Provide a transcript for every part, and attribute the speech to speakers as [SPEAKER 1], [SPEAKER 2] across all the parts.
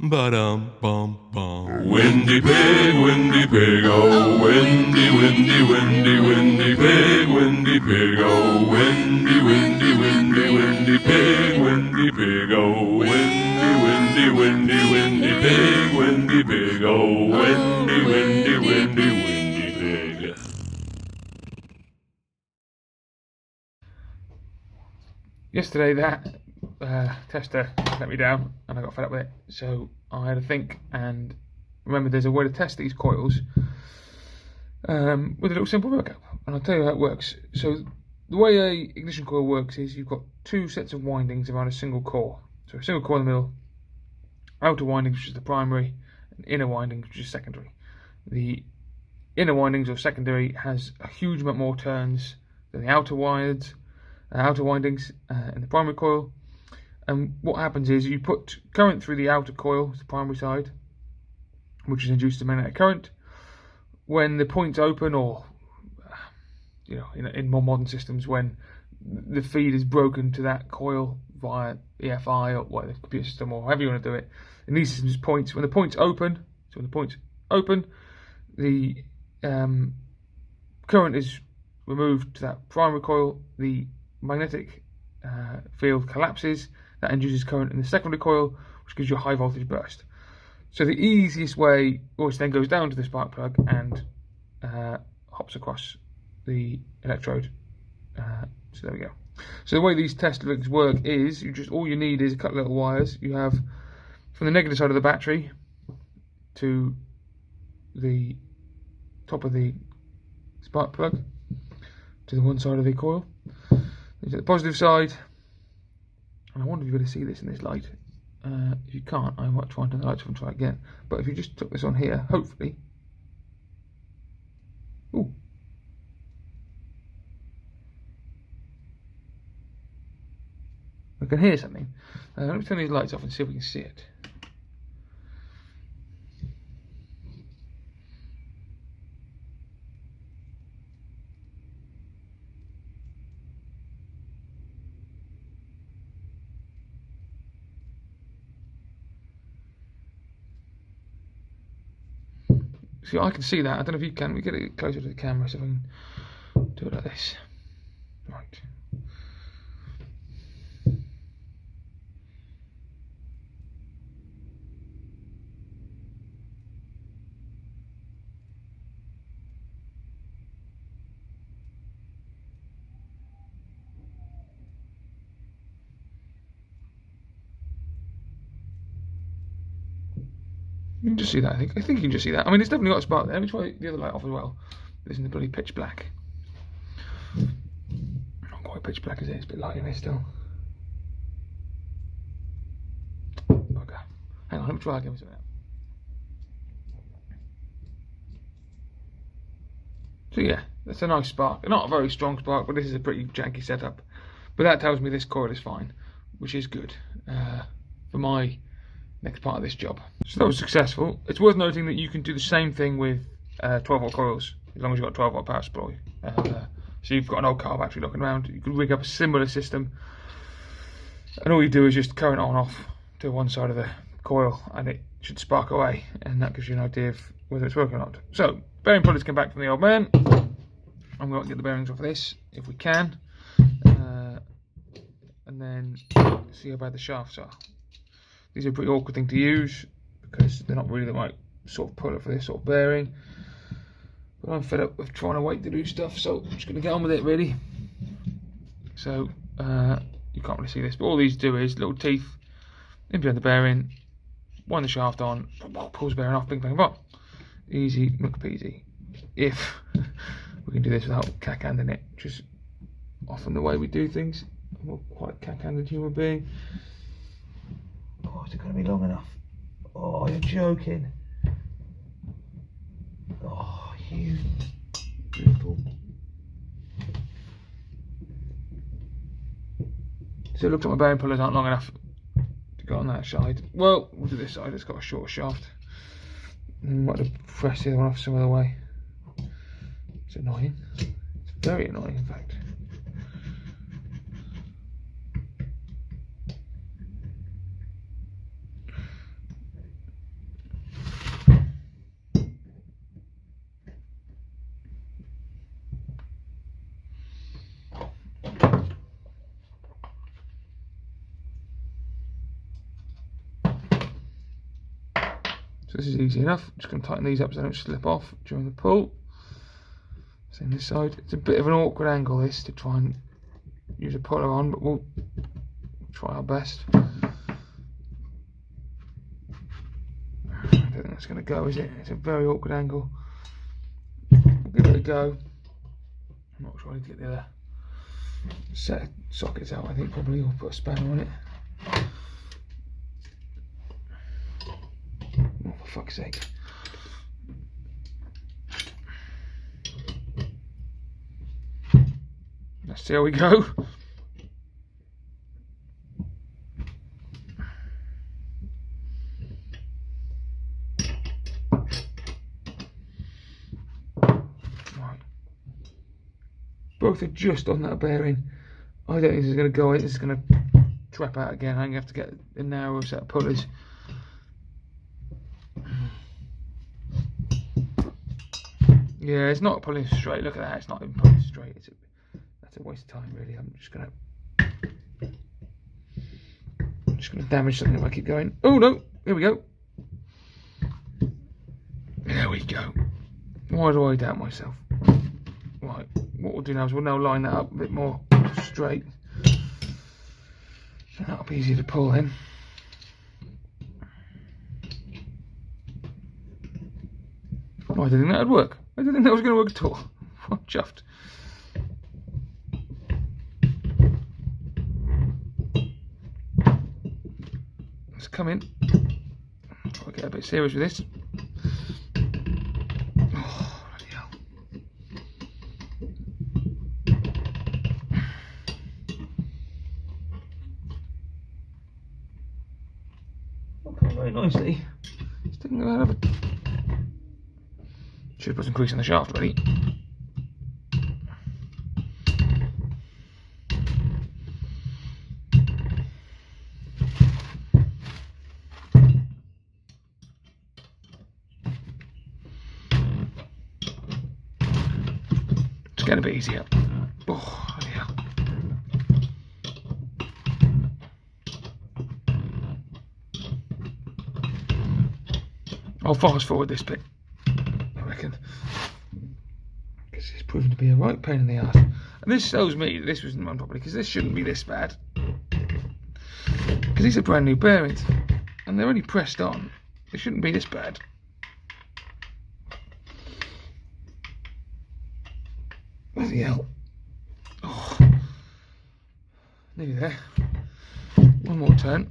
[SPEAKER 1] Ba-dum, bum, bum.
[SPEAKER 2] Windy pig, oh, windy, windy, windy, windy pig, oh, windy, windy, windy, windy pig, oh, windy, windy, windy, windy pig, oh, windy, windy, windy pig.
[SPEAKER 3] Yesterday that tester let me down and I got fed up with it, so I had to think and remember there's a way to test these coils with a little simple workup, and I'll tell you how it works. So the way a ignition coil works is you've got two sets of windings around a single core. So a single coil in the middle, outer windings which is the primary, and inner windings which is secondary. The inner windings or secondary has a huge amount more turns than the outer windings in the primary coil. And what happens is you put current through the outer coil, the primary side, which is induced a magnetic current. When the point's open, or in more modern systems, when the feed is broken to that coil via EFI or whatever, the computer system, or however you want to do it, in these systems, points, when the point's open, the current is removed to that primary coil, the magnetic field collapses, that induces current in the secondary coil, which gives you a high voltage burst. So the easiest way always then goes down to the spark plug and hops across the electrode. So there we go. So the way these test rigs work is all you need is a couple of little wires. You have from the negative side of the battery to the top of the spark plug to the one side of the coil. These are the positive side, and I wonder if you're going to see this in this light. If you can't, I might try and turn the lights off and try again. But if you just took this on here, hopefully. Ooh. I can hear something. Let me turn these lights off and see if we can see it. See, I can see that. I don't know if you can. We get it closer to the camera so I can do it like this. Right. You can just see that, I think. I think you can just see that. I mean, it's definitely got a spark there. Let me try the other light off as well. It's in the bloody pitch black. Not quite pitch black, is it? It's a bit light in here still. Bugger. Hang on, let me try again. So yeah, that's a nice spark. Not a very strong spark, but this is a pretty janky setup. But that tells me this coil is fine, which is good for my next part of this job. So that was successful. It's worth noting that you can do the same thing with 12 volt coils, as long as you've got 12 volt power supply. So you've got an old car battery looking around, you could rig up a similar system, and all you do is just current on off to one side of the coil, and it should spark away, and that gives you an idea of whether it's working or not. So, bearing pullers come back from the old man. I'm going to get the bearings off of this, if we can, and then see how bad the shafts are. These are a pretty awkward thing to use because they're not really the right sort of puller for this sort of bearing. But I'm fed up with trying to wait to do stuff, so I'm just going to get on with it really. So you can't really see this, but all these do is little teeth in behind the bearing, wind the shaft on, pulls the bearing off, bing bang bong. Easy McPeasy. If we can do this without cack-handing it, which is often the way we do things. I'm not quite a cack-handed human being. Oh, is it going to be long enough? Oh, you're joking. Oh, you little. So it looks like my bearing pullers aren't long enough to go on that side. Well, we'll do this side, it's got a short shaft. Might have pressed the other one off some other way. It's annoying. It's very annoying, in fact. So this is easy enough. Just going to tighten these up so they don't slip off during the pull. Same this side. It's a bit of an awkward angle this to try and use a puller on, but we'll try our best. I don't think that's going to go, is it? It's a very awkward angle. We'll give it a go. I'm not sure I need to get the other set of sockets out. I think probably we'll put a spanner on it. Oh, for fuck's sake. Let's see how we go. Right. Both are just on that bearing. I don't think this is going to go. This is going to trap out again. I'm going to have to get a narrow set of pullers. Yeah, it's not pulling straight. Look at that. It's not even pulling straight. That's a waste of time, really. I'm just going to damage something if I keep going. Oh no! Here we go. There we go. Why do I doubt myself? Right. What we'll do now is we'll now line that up a bit more straight. And that'll be easier to pull in. Oh, I didn't think that would work. I didn't think that was going to work at all. I'm chuffed. Let's come in. I'll get a bit serious with this. Oh, bloody hell. Okay, very nicely. Just didn't go out of it. Should put some grease in the shaft, buddy. It's getting a bit easier. Oh, yeah. I'll fast forward this bit. Because it's proven to be a right pain in the ass. And this shows me that this wasn't done properly, because this shouldn't be this bad. Because these are brand new bearings and they're only pressed on. They shouldn't be this bad. Bloody hell. Oh. Nearly there. One more turn.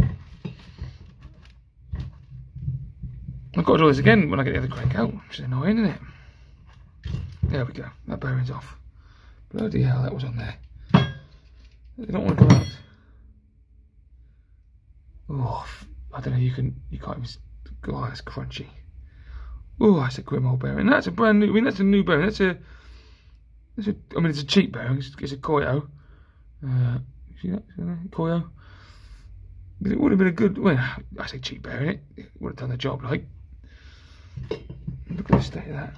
[SPEAKER 3] I've got to do this again when I get the other crank out, which is annoying, isn't it? There we go. That bearing's off. Bloody hell, that was on there. They don't want to come out. Oh, I don't know. You can't even. God, that's crunchy. Oh, that's a grim old bearing. That's a brand new. I mean, that's a new bearing. I mean, it's a cheap bearing. It's a Koyo. See that? Koyo. But it would have been a good. Well, I say cheap bearing. It would have done the job, like. Look at the state of that.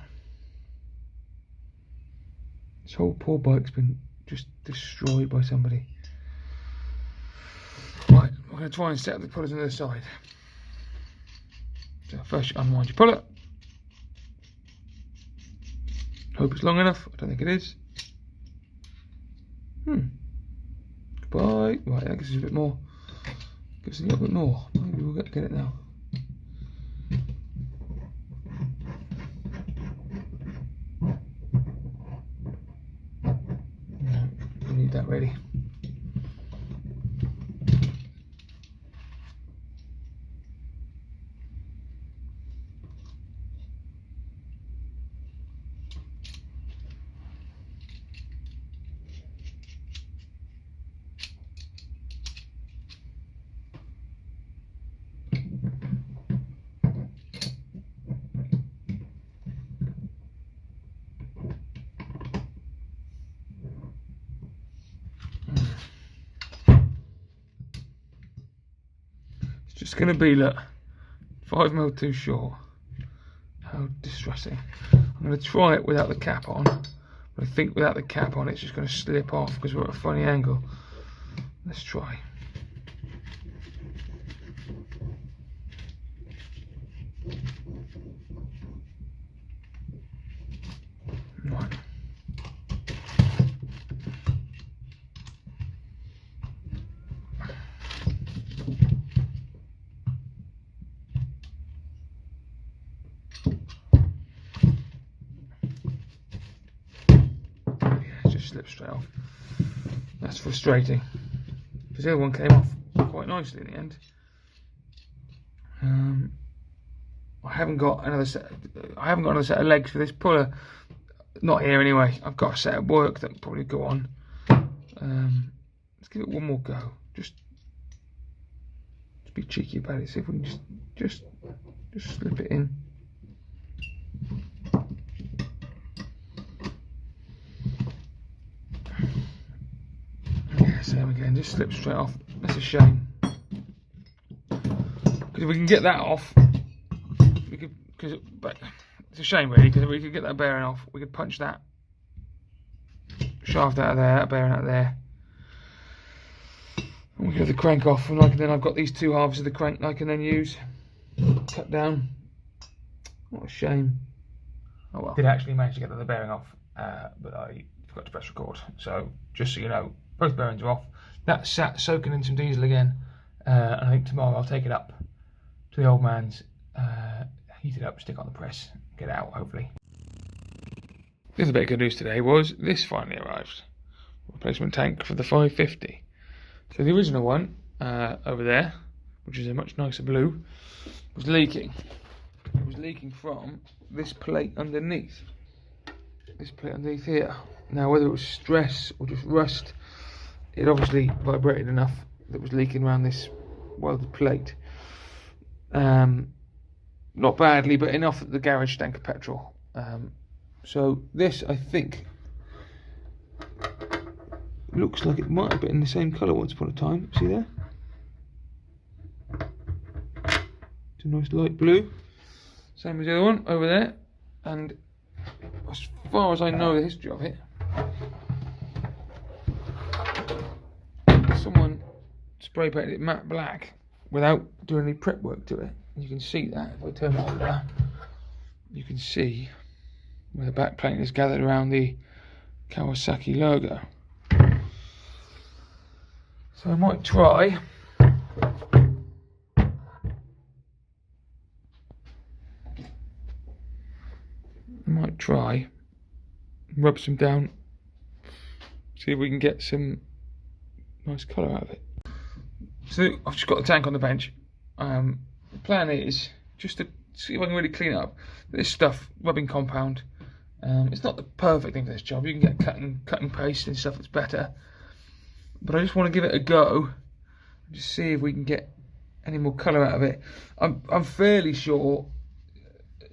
[SPEAKER 3] This whole poor bike's been just destroyed by somebody. Right, we're going to try and set up the pullers on the other side. So first you unwind your puller. Hope it's long enough. I don't think it is. Goodbye. Right, that gives us a bit more. Gives us a little bit more. Maybe we'll get it now. We need that ready. It's going to be, look, 5mm too short. How distressing. I'm going to try it without the cap on. But I think without the cap on it's just going to slip off because we're at a funny angle. Let's try. slipped straight off. That's frustrating. Because the other one came off quite nicely in the end. I haven't got another set of legs for this puller. Not here anyway. I've got a set of work that will probably go on. Let's give it one more go. Just be cheeky about it. See if we can just slip it in. Yeah, same again. Just slip straight off. That's a shame. Because if we can get that off, we could. But it's a shame really, because if we could get that bearing off, we could punch that shaft out of there, that bearing out of there. And we could have the crank off, and then I've got these two halves of the crank that I can then use. Cut down. What a shame. Oh well. Did actually manage to get the bearing off, but I forgot to press record. So just so you know, both bearings are off. That sat soaking in some diesel again, and I think tomorrow I'll take it up to the old man's, heat it up, stick it on the press, get it out hopefully. The other bit of good news today was this finally arrived. Replacement tank for the 550. So the original one over there, which is a much nicer blue, was leaking. It was leaking from this plate underneath. This plate underneath here. Now whether it was stress or just rust, it obviously vibrated enough that it was leaking around this welded plate. Not badly, but enough that the garage stank of petrol. So this, I think, looks like it might have been the same colour once upon a time. See there? It's a nice light blue. Same as the other one over there. And as far as I know the history of it, someone spray painted it matte black without doing any prep work to it. You can see that if I turn it over, you can see where the back plate is gathered around the Kawasaki logo. So I might try rub some down, see if we can get some nice colour out of it. So I've just got the tank on the bench. The plan is just to see if I can really clean up this stuff, rubbing compound. It's not the perfect thing for this job. You can get cut and paste and stuff that's better, but I just want to give it a go and just see if we can get any more colour out of it. I'm fairly sure,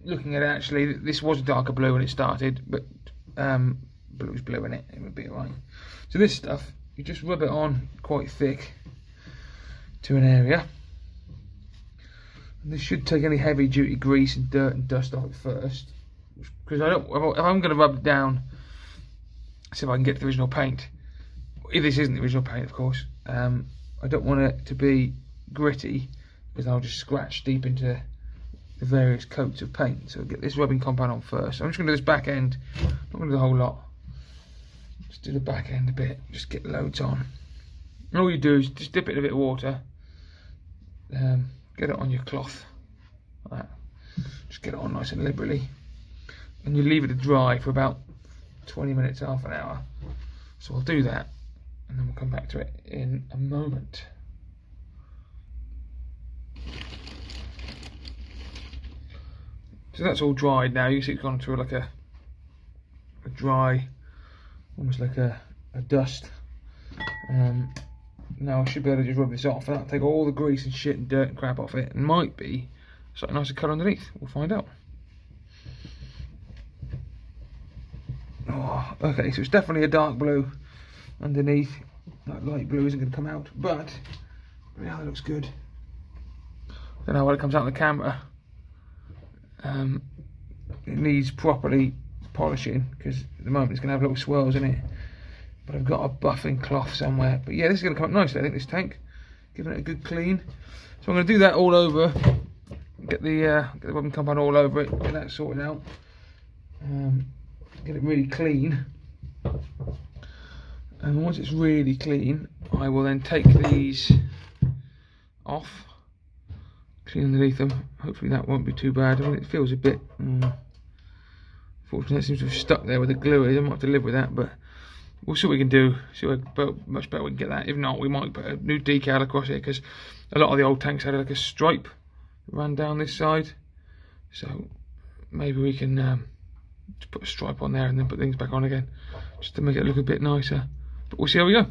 [SPEAKER 3] looking at it actually, that this was a darker blue when it started, but it was blue in it. It would be alright. So this stuff, you just rub it on quite thick to an area. And this should take any heavy duty grease and dirt and dust off it first, because if I'm going to rub it down, see if I can get the original paint. If this isn't the original paint, of course, I don't want it to be gritty, because I'll just scratch deep into the various coats of paint. So I'll get this rubbing compound on first. So I'm just going to do this back end, not going to do the whole lot. Just do the back end a bit, just get loads on. And all you do is just dip it in a bit of water, get it on your cloth, like that. Just get it on nice and liberally, and you leave it to dry for about 20 minutes, half an hour. So I'll do that, and then we'll come back to it in a moment. So that's all dried now. You can see it's gone through like a dry, almost like a dust. Now I should be able to just rub this off, and that'll take all the grease and shit and dirt and crap off it, and might be something nice to cut underneath. We'll find out. Oh, okay, so it's definitely a dark blue underneath. That light blue isn't going to come out, but yeah, that looks good. I don't know when it comes out on the camera. It needs properly polishing, because at the moment it's going to have little swirls in it. But I've got a buffing cloth somewhere. But yeah, this is going to come up nicely, I think, this tank. Giving it a good clean. So I'm going to do that all over. Get the rubbing compound all over it. Get that sorted out. Get it really clean. And once it's really clean, I will then take these off. Clean underneath them. Hopefully that won't be too bad. I mean, it feels a bit... Fortunately, it seems to have stuck there with the glue. I might have to live with that, but we'll see what we can do. See what much better we can get that. If not, we might put a new decal across it, because a lot of the old tanks had like a stripe that ran down this side. So maybe we can just put a stripe on there and then put things back on again, just to make it look a bit nicer. But we'll see how we go.